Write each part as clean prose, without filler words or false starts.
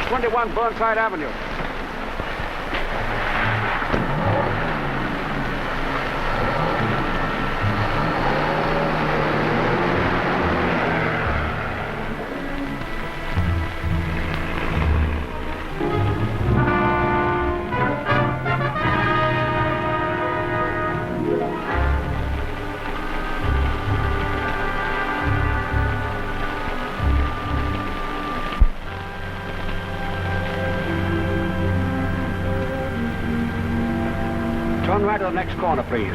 21 Burnside Avenue. Turn right to the next corner, please.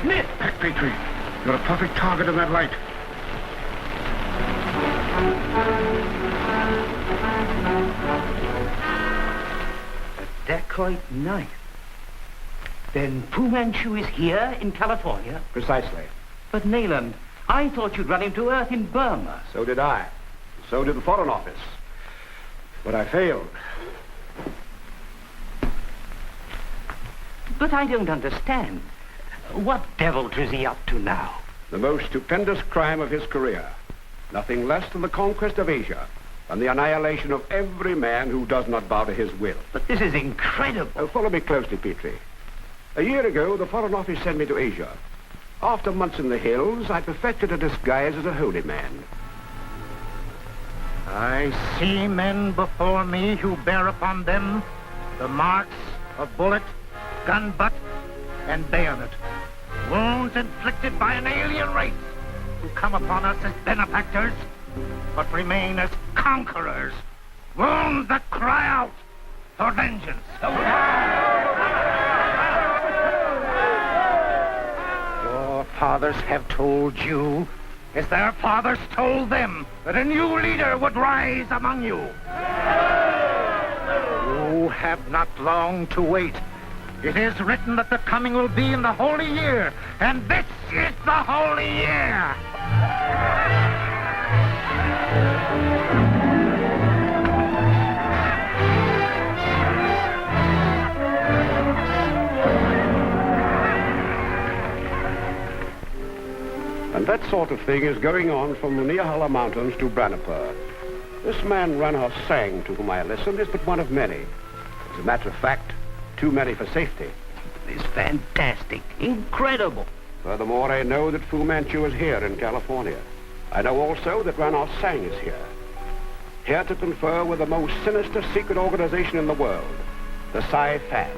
Smith! Back, Petrie. You're a perfect target of that light. A dacoit knife. Then Fu Manchu is here in California? Precisely. But Nayland, I thought you'd run him to earth in Burma. So did I. So did the Foreign Office. But I failed. But I don't understand. What deviltry is he up to now? The most stupendous crime of his career. Nothing less than the conquest of Asia and the annihilation of every man who does not bow to his will. But this is incredible. Oh, follow me closely, Petrie. A year ago, the Foreign Office sent me to Asia. After months in the hills, I perfected a disguise as a holy man. I see men before me who bear upon them the marks of bullet, gun butt, and bayonet. Wounds inflicted by an alien race who come upon us as benefactors, but remain as conquerors. Wounds that cry out for vengeance. Your fathers have told you, as their fathers told them, that a new leader would rise among you. You have not long to wait. It is written that the coming will be in the Holy Year, and this is the Holy Year. And that sort of thing is going on from the Neahala Mountains to Branapur. This man Ranha Sang, to whom I listened, is but one of many. As a matter of fact, too many for safety. It's fantastic. Incredible. Furthermore, I know that Fu Manchu is here in California. I know also that Ranha Sang is here. Here to confer with the most sinister secret organization in the world, the Sci-Fan.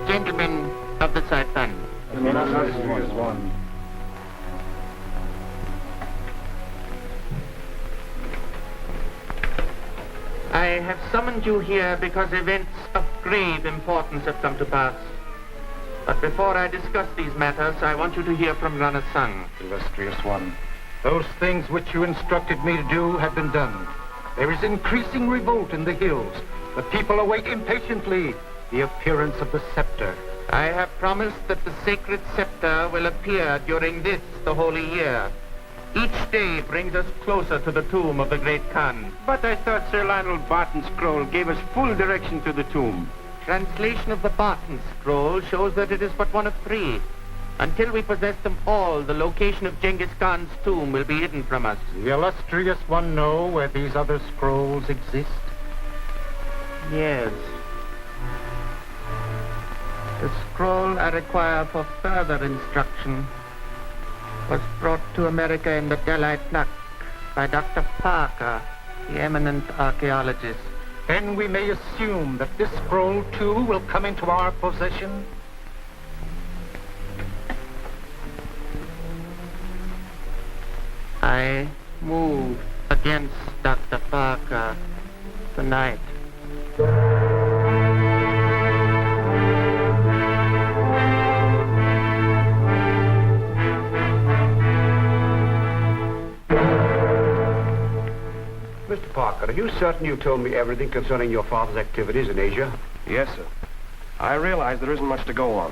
Gentlemen of the Sci-Fan. I have summoned you here because events of grave importance have come to pass. But before I discuss these matters, I want you to hear from Ranha Sang. Illustrious one, those things which you instructed me to do have been done. There is increasing revolt in the hills. The people await impatiently the appearance of the scepter. I have promised that the sacred scepter will appear during this, the Holy Year. Each day brings us closer to the tomb of the great Khan. But I thought Sir Lionel Barton's scroll gave us full direction to the tomb. Translation of the Barton scroll shows that it is but one of three. Until we possess them all, the location of Genghis Khan's tomb will be hidden from us. The illustrious one know where these other scrolls exist? Yes. The scroll I require for further instruction was brought to America in the Delhi Truck by Dr. Parker, the eminent archaeologist. Then we may assume that this scroll, too, will come into our possession? I move against Dr. Parker tonight. Mr. Parker, are you certain you told me everything concerning your father's activities in Asia? Yes, sir. I realize there isn't much to go on.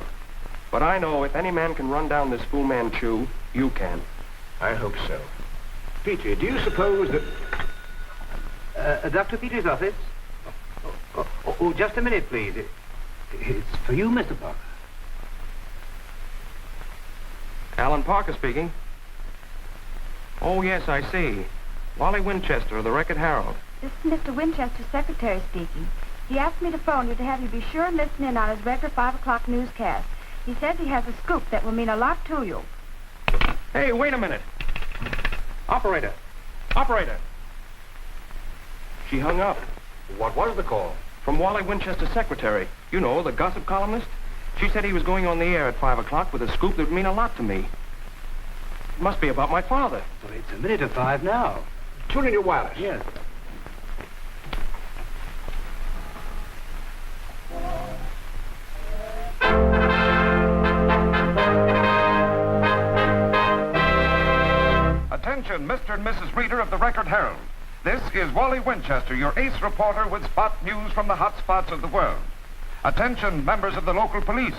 But I know if any man can run down this fool Manchu, you can. I hope so. Petrie, do you suppose that... Dr. Petrie's office? Just a minute, please. It's for you, Mr. Parker. Alan Parker speaking. Oh, yes, I see. Wally Winchester of the Record Herald. This is Mr. Winchester's secretary speaking. He asked me to phone you to have you be sure and listen in on his regular 5 o'clock newscast. He says he has a scoop that will mean a lot to you. Hey, wait a minute. Operator. Operator. She hung up. What was the call? From Wally Winchester's secretary. You know, the gossip columnist. She said he was going on the air at 5 o'clock with a scoop that would mean a lot to me. It must be about my father. Well, it's a minute of 5 now. Tune in your wireless. Yes. Attention, Mr. and Mrs. Reader of the Record Herald. This is Wally Winchester, your ace reporter with spot news from the hot spots of the world. Attention, members of the local police.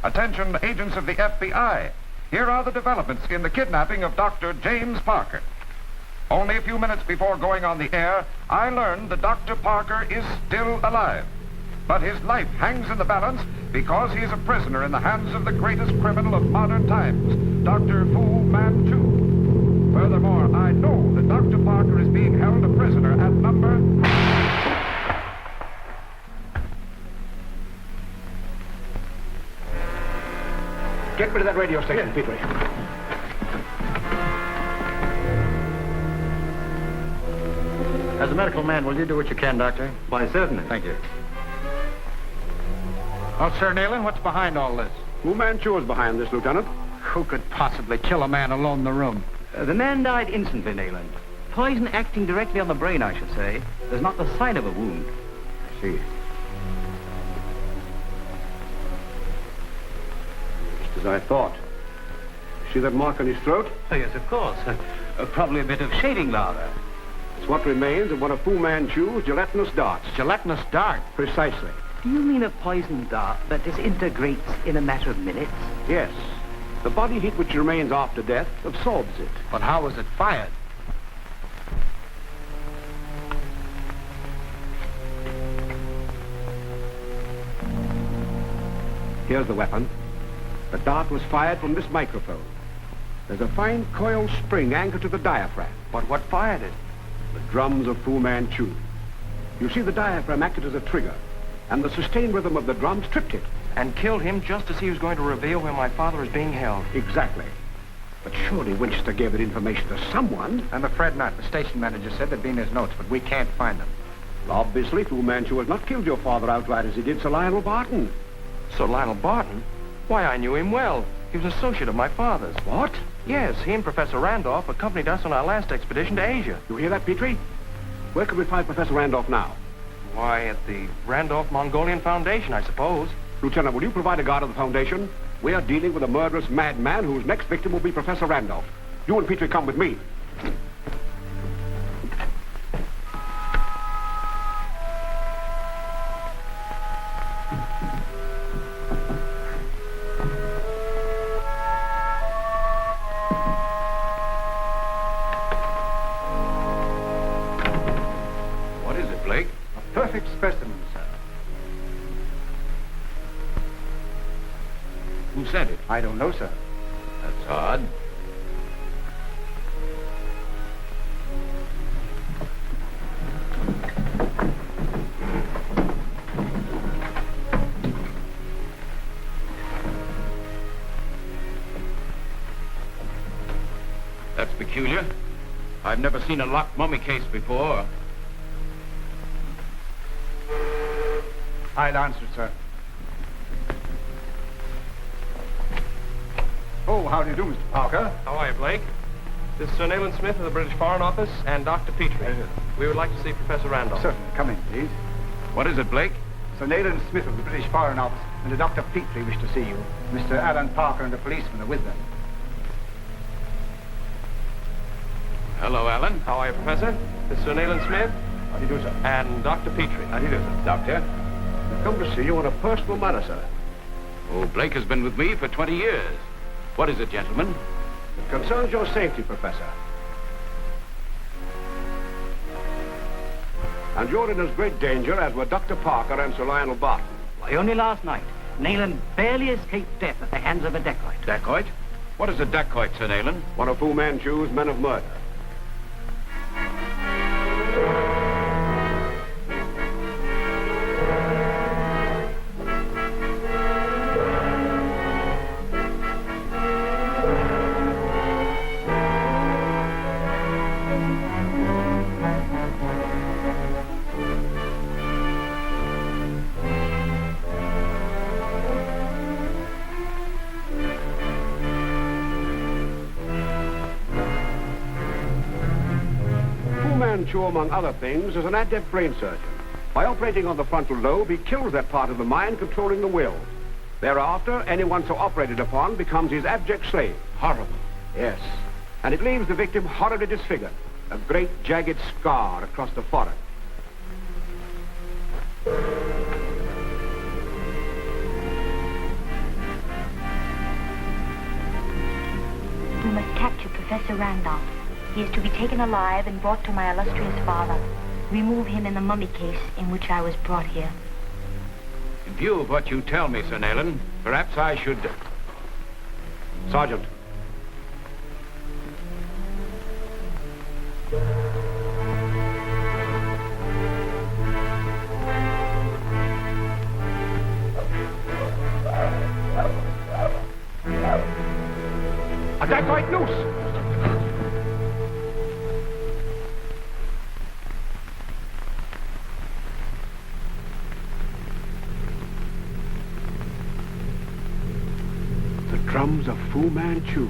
Attention, agents of the FBI. Here are the developments in the kidnapping of Dr. James Parker. Only a few minutes before going on the air, I learned that Dr. Parker is still alive. But his life hangs in the balance because he is a prisoner in the hands of the greatest criminal of modern times, Dr. Fu Manchu. Furthermore, I know that Dr. Parker is being held a prisoner at number... Get rid of that radio station, Petrie. As a medical man, will you do what you can, Doctor? Why, certainly. Thank you. Well, Sir Nayland, what's behind all this? Fu Manchu is behind this, Lieutenant. Who could possibly kill a man alone in the room? The man died instantly, Nayland. Poison acting directly on the brain, I should say. There's not the sign of a wound. I see. Just as I thought. See that mark on his throat? Oh, yes, of course. Probably a bit of shaving lather. It's what remains of one of Fu Manchu's gelatinous darts. Gelatinous dart. Precisely. Do you mean a poison dart that disintegrates in a matter of minutes? Yes. The body heat which remains after death absorbs it. But how was it fired? Here's the weapon. The dart was fired from this microphone. There's a fine coil spring anchored to the diaphragm. But what fired it? The drums of Fu Manchu. You see, the diaphragm acted as a trigger, and the sustained rhythm of the drums tripped it. And killed him just as he was going to reveal where my father is being held. Exactly. But surely Winchester gave that information to someone. I'm afraid not. The station manager said they'd be in his notes, but we can't find them. Obviously, Fu Manchu has not killed your father outright as he did Sir Lionel Barton. Sir Lionel Barton? Why, I knew him well. He was an associate of my father's. What? Yes, he and Professor Randolph accompanied us on our last expedition to Asia. You hear that, Petrie? Where can we find Professor Randolph now? Why, at the Randolph Mongolian Foundation, I suppose. Lieutenant, will you provide a guard of the Foundation? We are dealing with a murderous madman whose next victim will be Professor Randolph. You and Petrie come with me. What is it, Blake? A perfect specimen, sir. Who said it? I don't know, sir. That's odd. That's peculiar. I've never seen a locked mummy case before. I'll answer, sir. Oh, how do you do, Mr. Parker? How are you, Blake? This is Sir Nayland Smith of the British Foreign Office and Dr. Petrie. We would like to see Professor Randolph. Certainly. Come in, please. What is it, Blake? Sir Nayland Smith of the British Foreign Office and Dr. Petrie wish to see you. Mr. Alan Parker and a policeman are with them. Hello, Alan. How are you, Professor? This is Sir Nayland Smith How do you do, sir? and Dr. Petrie. How do you do, sir? Doctor? We've come to see you on a personal matter, sir. Oh, Blake has been with me for 20 years. What is it, gentlemen? It concerns your safety, Professor. And you're in as great danger as were Dr. Parker and Sir Lionel Barton. Why, only last night, Nayland barely escaped death at the hands of a dacoit. Dacoit? What is a dacoit, Sir Nayland? One of Fu Manchu's men of murder. Manchu, among other things, is an adept brain surgeon. By operating on the frontal lobe, he kills that part of the mind controlling the will. Thereafter, anyone so operated upon becomes his abject slave. Horrible. Yes. And it leaves the victim horribly disfigured, a great jagged scar across the forehead. We must capture Professor Randolph. He is to be taken alive and brought to my illustrious father. Remove him in the mummy case in which I was brought here. In view of what you tell me, Sir Nayland, perhaps I should... Sergeant. A dacoit loose! Drums of Fu Manchu.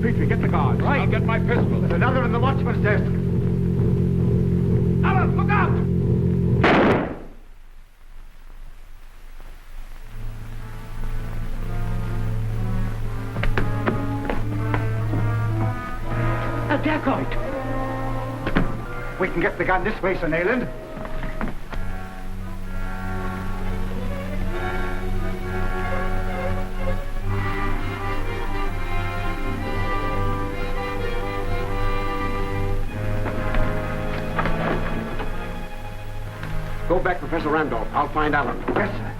Petrie, get the guards. Right, get my pistol. There's another in the watchman's desk. Alan, look out! A dacoit. We can get the gun this way, Sir Nayland. Go back, Professor Randolph. I'll find Alan. Yes, sir.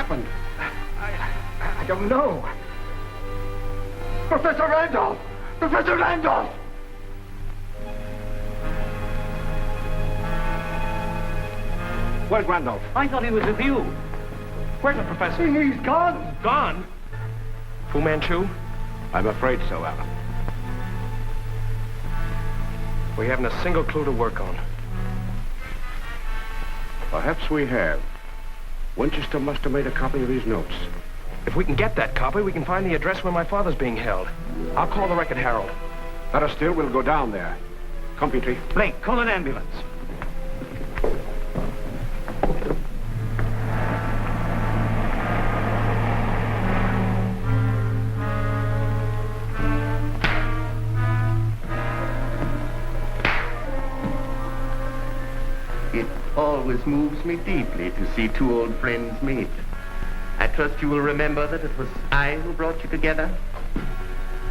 happened? I don't know. Professor Randolph! Professor Randolph! Where's Randolph? I thought he was with you. Where's the professor? He's gone. Gone? Fu Manchu? I'm afraid so, Alan. We haven't a single clue to work on. Perhaps we have. Winchester must have made a copy of his notes. If we can get that copy, we can find the address where my father's being held. I'll call the Record Herald. Better still, we'll go down there. Come, Petrie. Blake, call an ambulance. It always moves me deeply to see two old friends meet. I trust you will remember that it was I who brought you together.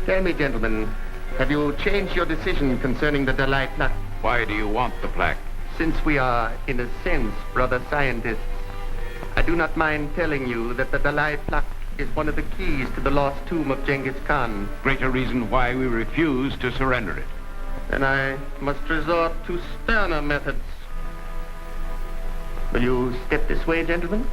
Tell me, gentlemen, have you changed your decision concerning the Dalai plaque? Why do you want the plaque? Since we are, in a sense, brother scientists, I do not mind telling you that the Dalai plaque is one of the keys to the lost tomb of Genghis Khan. Greater reason why we refuse to surrender it. Then I must resort to sterner methods. Will you step this way, gentlemen?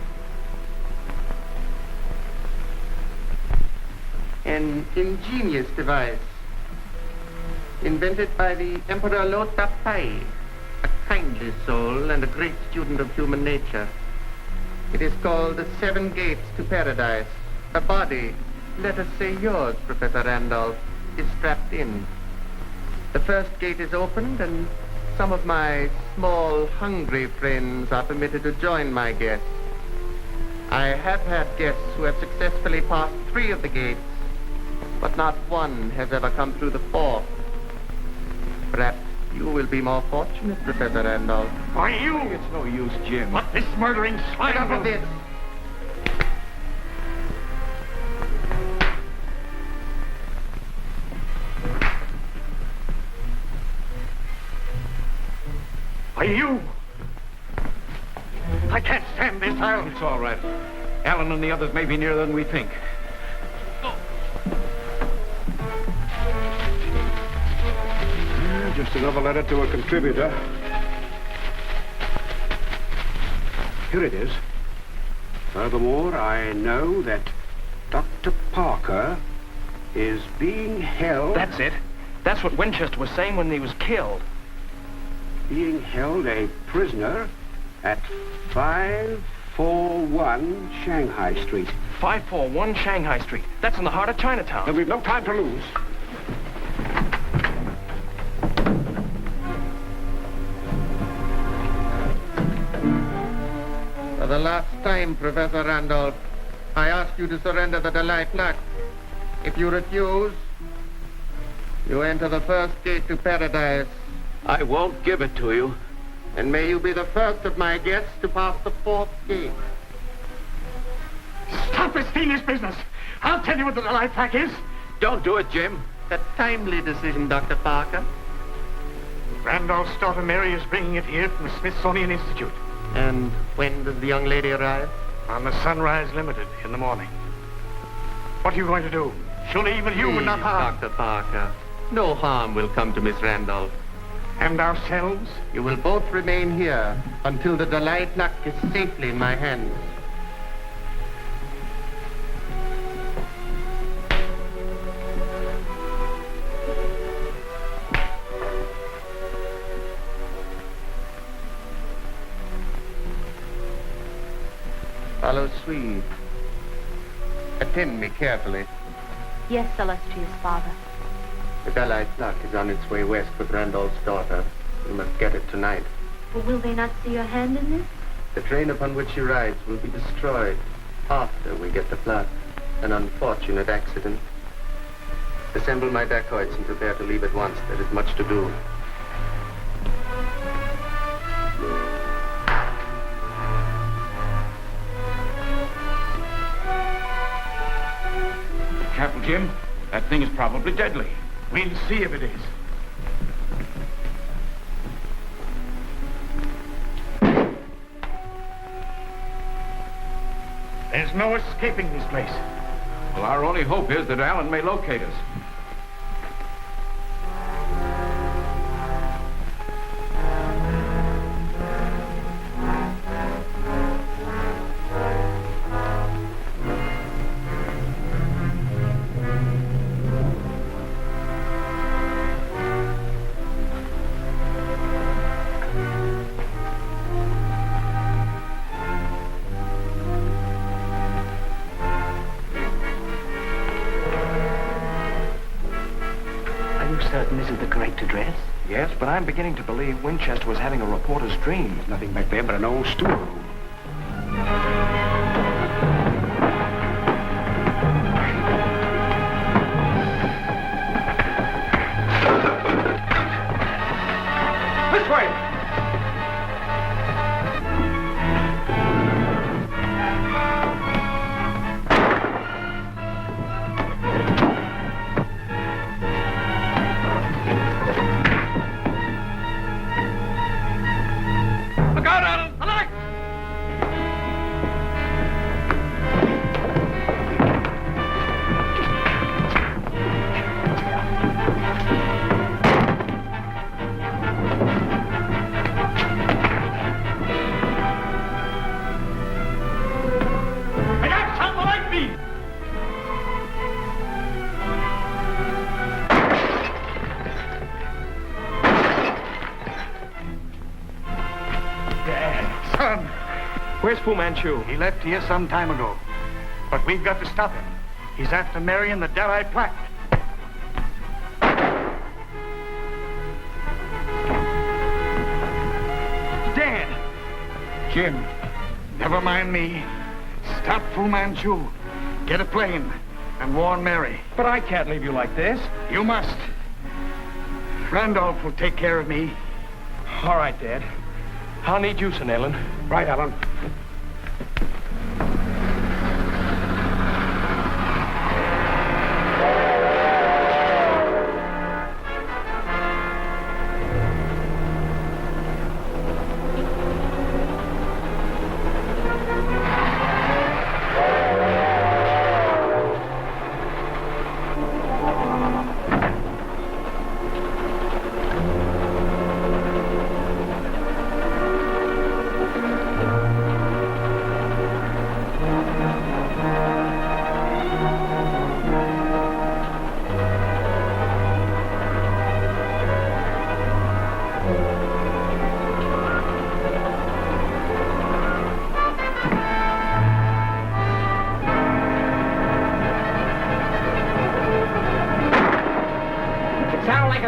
An ingenious device invented by the Emperor Lota Pai, a kindly soul and a great student of human nature. It is called the Seven Gates to Paradise. A body, let us say yours, Professor Randolph, is strapped in. The first gate is opened and some of my small, hungry friends are permitted to join my guests. I have had guests who have successfully passed 3 of the gates, but not one has ever come through the 4th. Perhaps you will be more fortunate, Professor Randolph. Why, you? It's no use, Jim. What this murdering swine Enough of this. Why, you? I can't stand this. It's all right. Alan and the others may be nearer than we think. Just another letter to a contributor. Here it is. Furthermore, I know that Dr. Parker is being held... That's it. That's what Winchester was saying when he was killed. Being held a prisoner at 541 Shanghai Street. 541 Shanghai Street. That's in the heart of Chinatown. And we've no time to lose. For the last time, Professor Randolph, I ask you to surrender the Dalai plaque. If you refuse, you enter the first gate to paradise. I won't give it to you. And may you be the first of my guests to pass the 4th gate. Stop this fiendish business. I'll tell you what the Dalai plaque is. Don't do it, Jim. A timely decision, Dr. Parker. Randolph's daughter Mary is bringing it here from the Smithsonian Institute. And when does the young lady arrive? On the Sunrise Limited in the morning. What are you going to do? Surely even you would not Please, harm. Dr. Parker. No harm will come to Miss Randolph. And ourselves? You will both remain here until the Dalai plaque is safely in my hands. Follow suite. Attend me carefully. Yes, illustrious father. The Dalai plaque is on its way west with Randolph's daughter. You must get it tonight. But will they not see your hand in this? The train upon which she rides will be destroyed after we get the plaque. An unfortunate accident. Assemble my dacoits and prepare to leave at once. There is much to do. Careful, Jim. That thing is probably deadly. We'll see if it is. There's There's no escaping this place. Well, our only hope is that Allen may locate us. Certain this is the correct address? Yes, but I'm beginning to believe Winchester was having a reporter's dream. There's nothing back there but an old stool. This way! Where's Fu Manchu? He left here some time ago. But we've got to stop him. He's after marrying the Delhi Plaque. Dad! Jim, never mind me. Stop Fu Manchu. Get a plane and warn Mary. But I can't leave you like this. You must. Randolph will take care of me. All right, Dad. I'll need you, Sir Nayland. Right, Allen.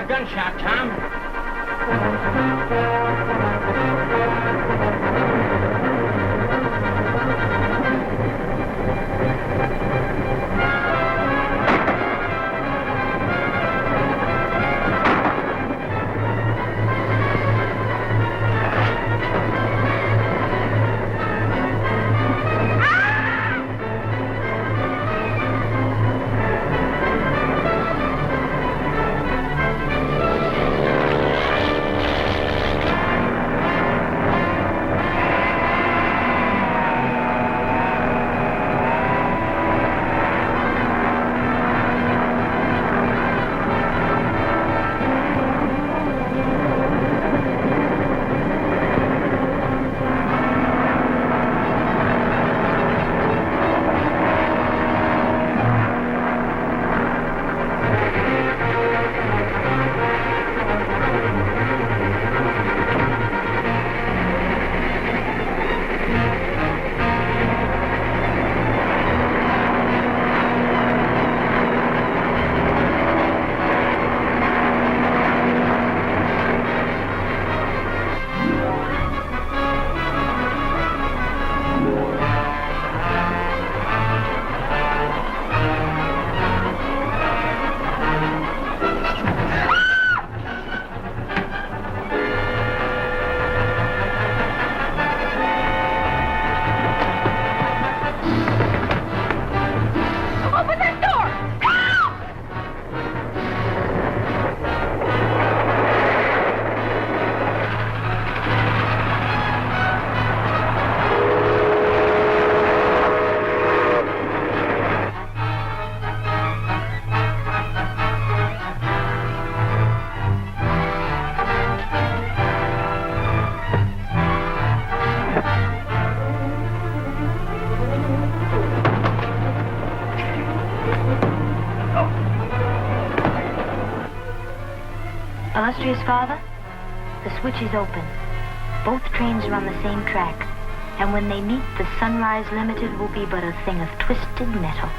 Gunshot, Tom. illustrious father? The switch is open. Both trains are on the same track. And when they meet, the Sunrise Limited will be but a thing of twisted metal.